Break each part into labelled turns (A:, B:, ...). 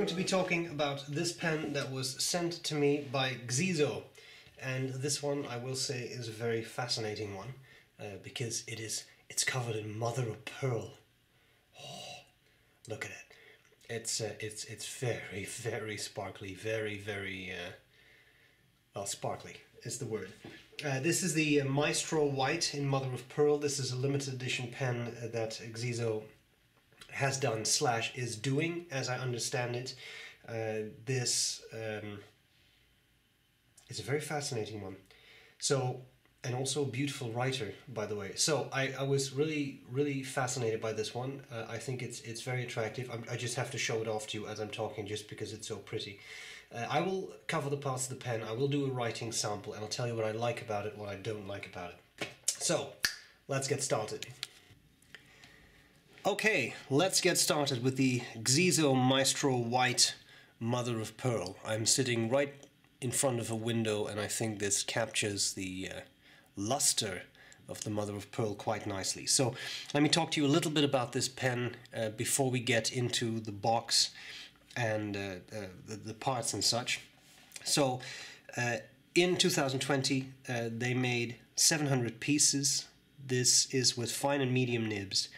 A: going to be talking about this pen that was sent to me by Xezo, and this one I will say is a very fascinating one because it's covered in mother of pearl. Oh, look at it. It's very, very sparkly, very well, sparkly is the word. This is the Maestro White in mother of pearl. This is a limited edition pen that Xezo has done / is doing, as I understand it. This is a very fascinating one. So, and also a beautiful writer, by the way. So I was really fascinated by this one. I think it's very attractive. I just have to show it off to you as I'm talking, just because it's so pretty. I will cover the parts of the pen. I will do a writing sample, and I'll tell you what I like about it, what I don't like about it. So, let's get started. Okay, let's get started with the Xezo Maestro White Mother of Pearl. I'm sitting right in front of a window, and I think this captures the luster of the Mother of Pearl quite nicely. So let me talk to you a little bit about this pen before we get into the box and the parts and such. So in 2020 they made 700 pieces. This is with fine and medium nibs.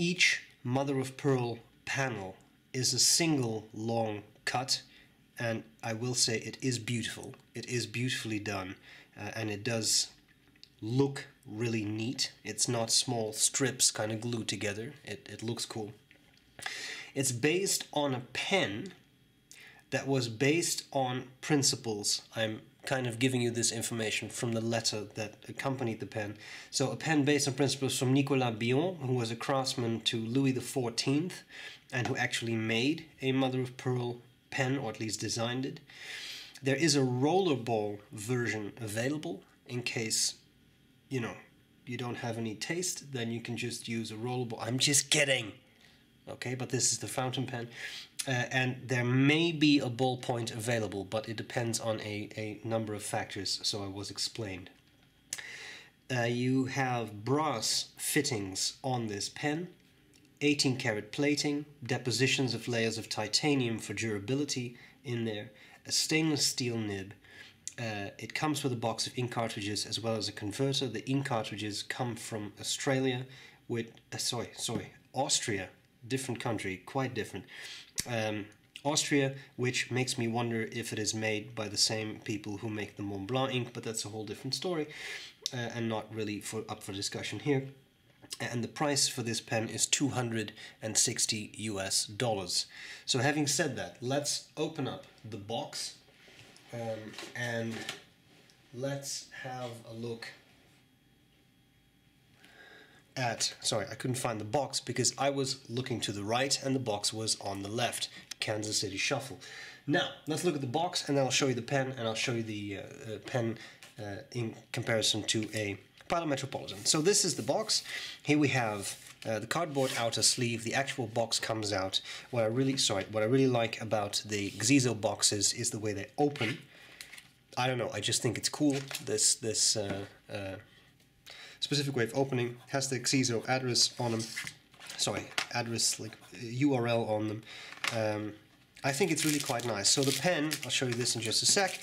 A: Each mother of pearl panel is a single long cut, and I will say it is beautiful. It is beautifully done, and it does look really neat. It's not small strips kind of glued together. It looks cool. It's based on a pen that was based on principles. I'm kind of giving you this information from the letter that accompanied the pen. So a pen based on principles from Nicolas B.R.E, who was a craftsman to Louis XIV and who actually made a mother of pearl pen, or at least designed it. There is a rollerball version available in case, you know, you don't have any taste, then you can just use a rollerball. I'm just kidding! Okay, but this is the fountain pen. And there may be a ballpoint available, but it depends on a number of factors, so I was explained. You have brass fittings on this pen, 18 karat plating, depositions of layers of titanium for durability in there, a stainless steel nib. It comes with a box of ink cartridges as well as a converter. The ink cartridges come from Australia with, Austria, different country, quite different. Austria, which makes me wonder if it is made by the same people who make the Mont Blanc ink, but that's a whole different story, and not really up for discussion here. And the price for this pen is $260 US. So having said that, let's open up the box and let's have a look at, sorry, I couldn't find the box because I was looking to the right and the box was on the left. Kansas City Shuffle. Now, let's look at the box and then I'll show you the pen, and I'll show you the pen in comparison to a Pilot Metropolitan. So this is the box. Here we have the cardboard outer sleeve. The actual box comes out. What I really like about the Xezo boxes is the way they open. I don't know, I just think it's cool. This specific way of opening has the Xezo address on them. Sorry, address, like URL on them. I think it's really quite nice. So the pen, I'll show you this in just a sec.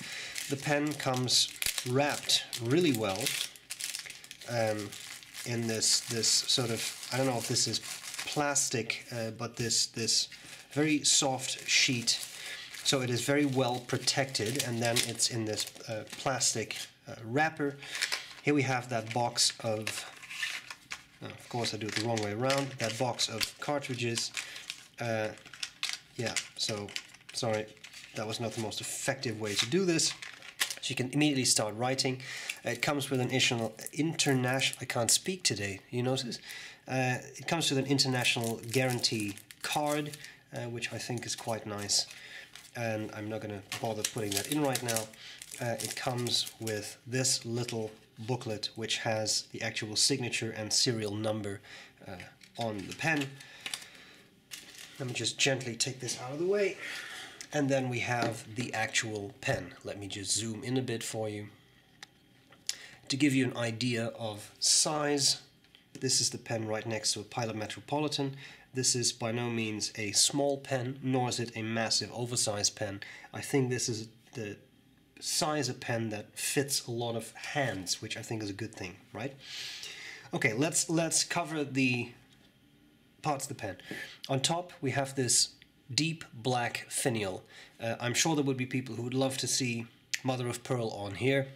A: The pen comes wrapped really well in this sort of, I don't know if this is plastic, but this very soft sheet. So it is very well protected, and then it's in this plastic wrapper. Here we have that box of course I do it the wrong way around, that box of cartridges. Yeah, so sorry, that was not the most effective way to do this. So you can immediately start writing. It comes with an international, I can't speak today, you notice? It comes with an international guarantee card, which I think is quite nice. And I'm not going to bother putting that in right now. It comes with this little booklet which has the actual signature and serial number on the pen. Let me just gently take this out of the way, and then we have the actual pen. Let me just zoom in a bit for you to give you an idea of size This is the pen right next to a Pilot Metropolitan. This is by no means a small pen, nor is it a massive oversized pen. I think this is the size of pen that fits a lot of hands, which I think is a good thing, right? Okay, let's cover the parts of the pen. On top we have this deep black finial. I'm sure there would be people who would love to see mother of pearl on here.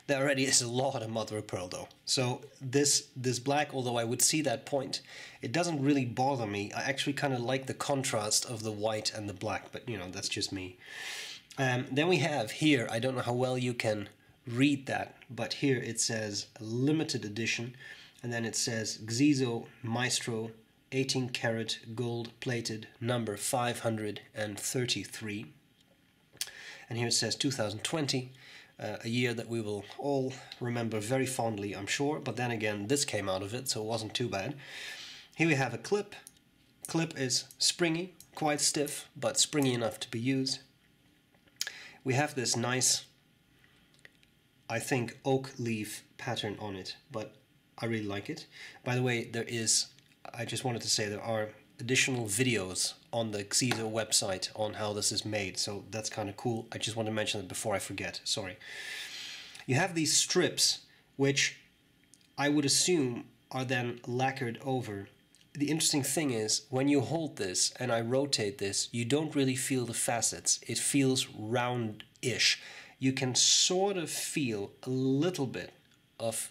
A: There already is a lot of mother of pearl though. So this black, although I would see that point, it doesn't really bother me. I actually kind of like the contrast of the white and the black, but you know, that's just me. Then we have here, I don't know how well you can read that, but here it says limited edition, and then it says Xezo Maestro 18 karat gold plated number 533. And here it says 2020, a year that we will all remember very fondly, I'm sure, but then again this came out of it, so it wasn't too bad. Here we have a clip. Clip is springy, quite stiff, but springy enough to be used. We have this nice, I think, oak leaf pattern on it, but I really like it. By the way, I just wanted to say there are additional videos on the Xezo website on how this is made, so that's kind of cool. I just want to mention it before I forget, sorry. You have these strips, which I would assume are then lacquered over. The interesting thing is, when you hold this and I rotate this, you don't really feel the facets. It feels round-ish. You can sort of feel a little bit of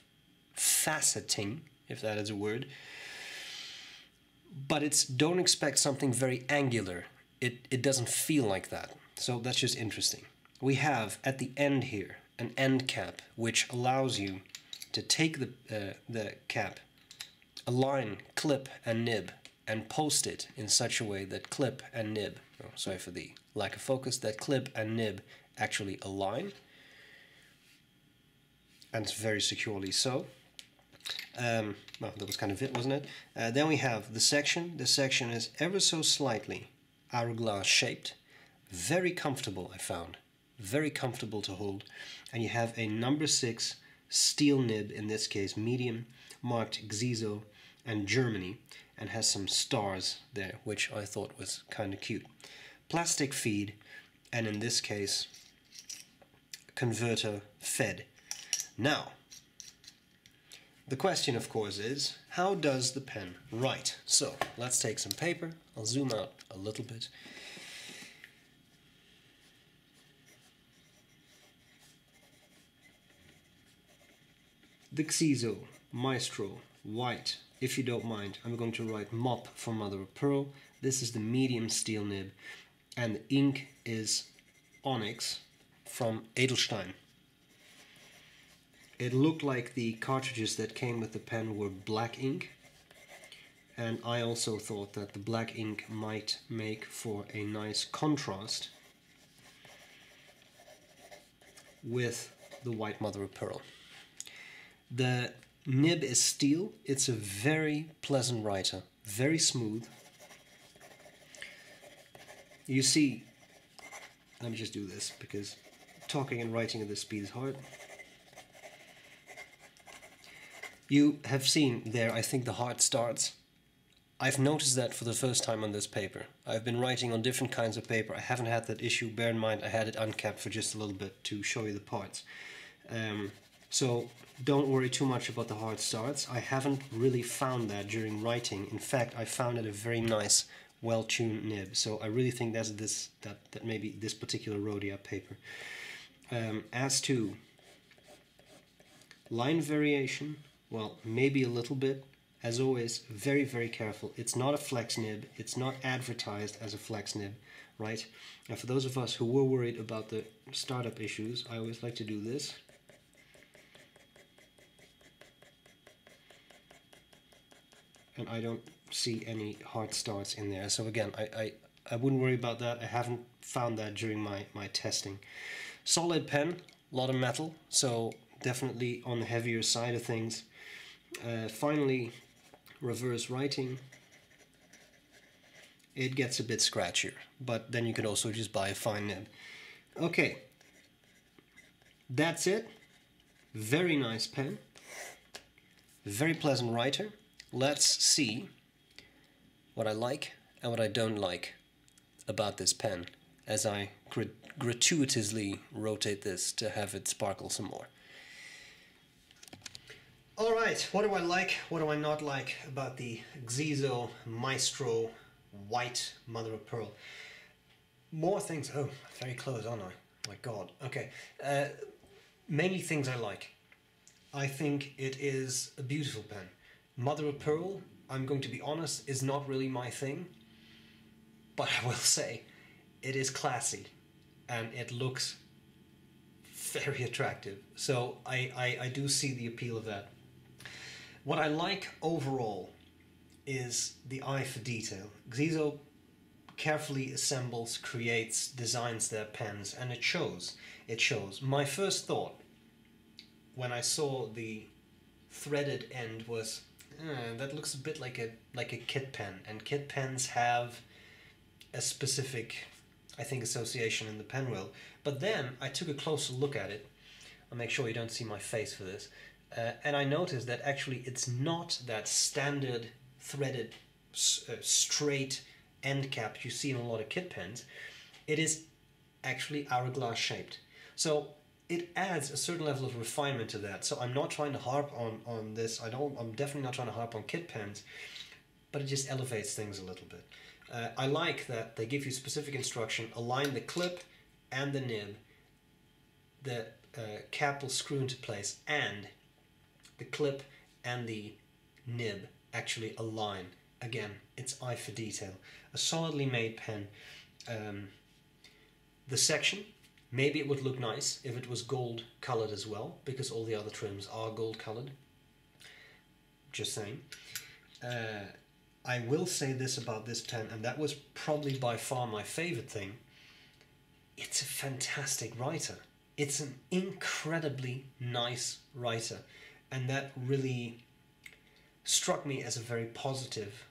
A: faceting, if that is a word, but don't expect something very angular. It doesn't feel like that. So that's just interesting. We have at the end here an end cap, which allows you to take the cap, align clip and nib, and post it in such a way that clip and nib, oh, sorry for the lack of focus, that clip and nib actually align, and it's very securely so. Well, that was kind of it, wasn't it? Then we have the section. The section is ever so slightly hourglass shaped. Very comfortable, I found. Very comfortable to hold. And you have a number 6 steel nib, in this case medium, marked Xezo and Germany, and has some stars there, which I thought was kind of cute. Plastic feed, and in this case, converter fed. Now, the question, of course, is, how does the pen write? So, let's take some paper. I'll zoom out a little bit. The Xezo Maestro white. If you don't mind, I'm going to write MOP for mother of pearl. This is the medium steel nib, and the ink is onyx from Edelstein. It looked like the cartridges that came with the pen were black ink, and I also thought that the black ink might make for a nice contrast with the white mother of pearl. The nib is steel. It's a very pleasant writer, very smooth. You see, let me just do this because talking and writing at this speed is hard. You have seen there, I think, the hard starts. I've noticed that for the first time on this paper. I've been writing on different kinds of paper. I haven't had that issue. Bear in mind, I had it uncapped for just a little bit to show you the parts. So don't worry too much about the hard starts. I haven't really found that during writing. In fact, I found it a very nice, well-tuned nib. So I really think that maybe this particular Rhodia paper. As to line variation, well, maybe a little bit. As always, very, very careful. It's not a flex nib. It's not advertised as a flex nib, right? Now, for those of us who were worried about the startup issues, I always like to do this. And I don't see any hard starts in there. So again, I wouldn't worry about that. I haven't found that during my testing. Solid pen, a lot of metal, so definitely on the heavier side of things. Finally, reverse writing. It gets a bit scratchier, but then you can also just buy a fine nib. Okay, that's it. Very nice pen. Very pleasant writer. Let's see what I like and what I don't like about this pen as I gratuitously rotate this to have it sparkle some more. Alright, what do I like, what do I not like about the Xezo Maestro white mother of pearl? More things. Oh, very close, aren't I? My god. Okay. Mainly things I like. I think it is a beautiful pen. Mother of pearl, I'm going to be honest, is not really my thing. But I will say, it is classy. And it looks very attractive. So I do see the appeal of that. What I like overall is the eye for detail. Xezo carefully assembles, creates, designs their pens, and it shows. It shows. My first thought when I saw the threaded end was, that looks a bit like a kit pen, and kit pens have a specific, I think, association in the pen world. But then I took a closer look at it. I'll make sure you don't see my face for this. And I noticed that actually it's not that standard threaded straight end cap you see in a lot of kit pens. It is actually hourglass shaped. So it adds a certain level of refinement to that. So I'm not trying to harp on this. I'm definitely not trying to harp on kit pens, but it just elevates things a little bit. I like that they give you specific instruction: align the clip and the nib. The cap will screw into place, and the clip and the nib actually align. Again, it's eye for detail. A solidly made pen. The section, maybe it would look nice if it was gold colored as well, because all the other trims are gold colored. Just saying. I will say this about this pen, and that was probably by far my favorite thing. It's a fantastic writer. It's an incredibly nice writer. And that really struck me as a very positive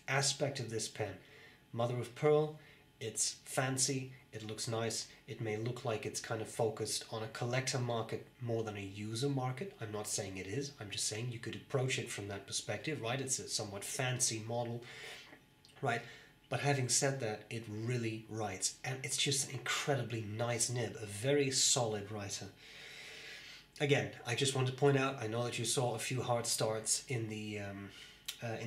A: aspect of this pen. Mother of pearl, it's fancy, it looks nice, it may look like it's kind of focused on a collector market more than a user market. I'm not saying it is, I'm just saying you could approach it from that perspective, right? It's a somewhat fancy model, right? But having said that, it really writes, and it's just an incredibly nice nib, a very solid writer. Again, I just want to point out, I know that you saw a few hard starts in the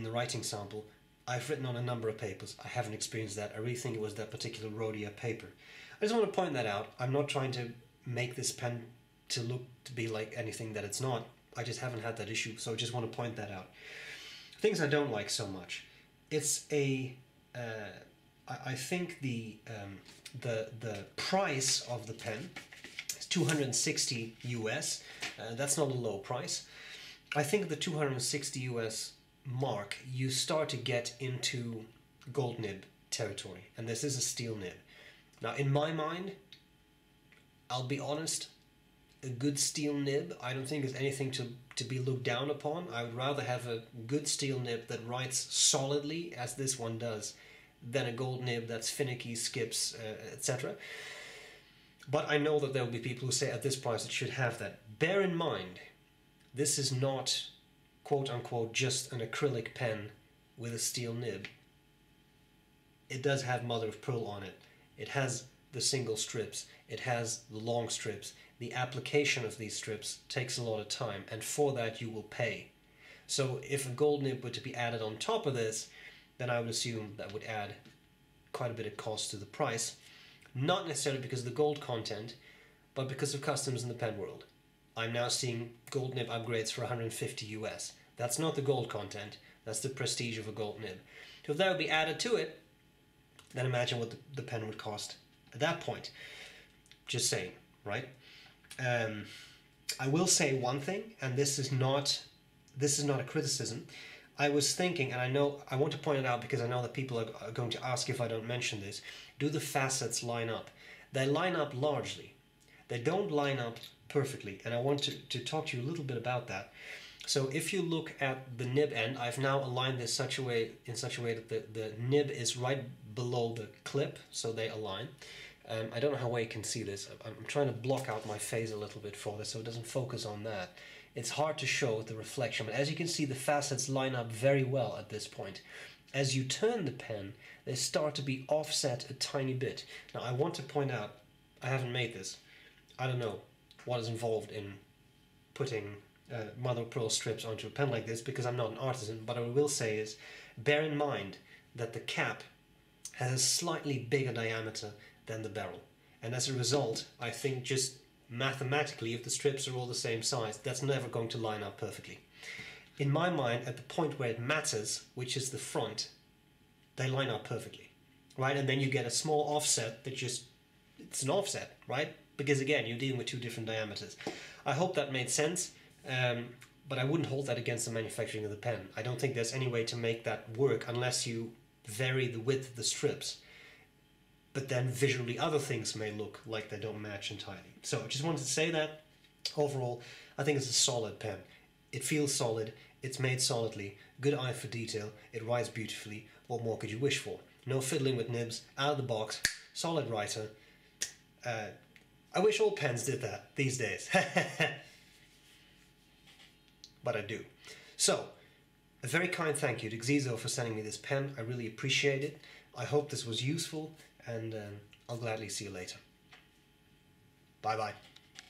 A: writing sample. I've written on a number of papers. I haven't experienced that. I really think it was that particular Rhodia paper. I just want to point that out. I'm not trying to make this pen to look to be like anything that it's not. I just haven't had that issue, so I just want to point that out. Things I don't like so much. It's a... I think the price of the pen is $260 US. That's not a low price. I think the $260 US mark, you start to get into gold nib territory, and this is a steel nib. Now, in my mind, I'll be honest, a good steel nib I don't think is anything to be looked down upon. I would rather have a good steel nib that writes solidly, as this one does, than a gold nib that's finicky, skips, etc. But I know that there will be people who say at this price it should have that. Bear in mind, this is not, quote-unquote, just an acrylic pen with a steel nib. It does have mother of pearl on it. It has the single strips. It has the long strips. The application of these strips takes a lot of time, and for that you will pay. So if a gold nib were to be added on top of this, then I would assume that would add quite a bit of cost to the price. Not necessarily because of the gold content, but because of customs in the pen world. I'm now seeing gold nib upgrades for 150 US. That's not the gold content, that's the prestige of a gold nib. So if that would be added to it, then imagine what the pen would cost at that point. Just saying, right? I will say one thing, and this is not a criticism. I was thinking, and I want to point it out because I know that people are going to ask if I don't mention this, do the facets line up? They line up largely. They don't line up perfectly, and I want to talk to you a little bit about that. So if you look at the nib end, I've now aligned this in such a way that the nib is right below the clip, so they align. I don't know how well you can see this. I'm trying to block out my face a little bit for this so it doesn't focus on that. it's hard to show the reflection, but as you can see, the facets line up very well at this point. As you turn the pen, they start to be offset a tiny bit. Now I want to point out, I haven't made this. I don't know what is involved in putting mother of pearl strips onto a pen like this, because I'm not an artisan, but what I will say is, bear in mind that the cap has a slightly bigger diameter than the barrel. And as a result, I think just mathematically, if the strips are all the same size, that's never going to line up perfectly. In my mind, at the point where it matters, which is the front, they line up perfectly, right? And then you get a small offset that just, it's an offset, right? Because again, you're dealing with two different diameters. I hope that made sense, but I wouldn't hold that against the manufacturing of the pen. I don't think there's any way to make that work unless you vary the width of the strips. But then visually other things may look like they don't match entirely. So I just wanted to say that overall, I think it's a solid pen. It feels solid, it's made solidly, good eye for detail, it writes beautifully. What more could you wish for? No fiddling with nibs, out of the box, solid writer. I wish all pens did that these days. But I do. So, a very kind thank you to Xezo for sending me this pen. I really appreciate it. I hope this was useful, and I'll gladly see you later. Bye bye.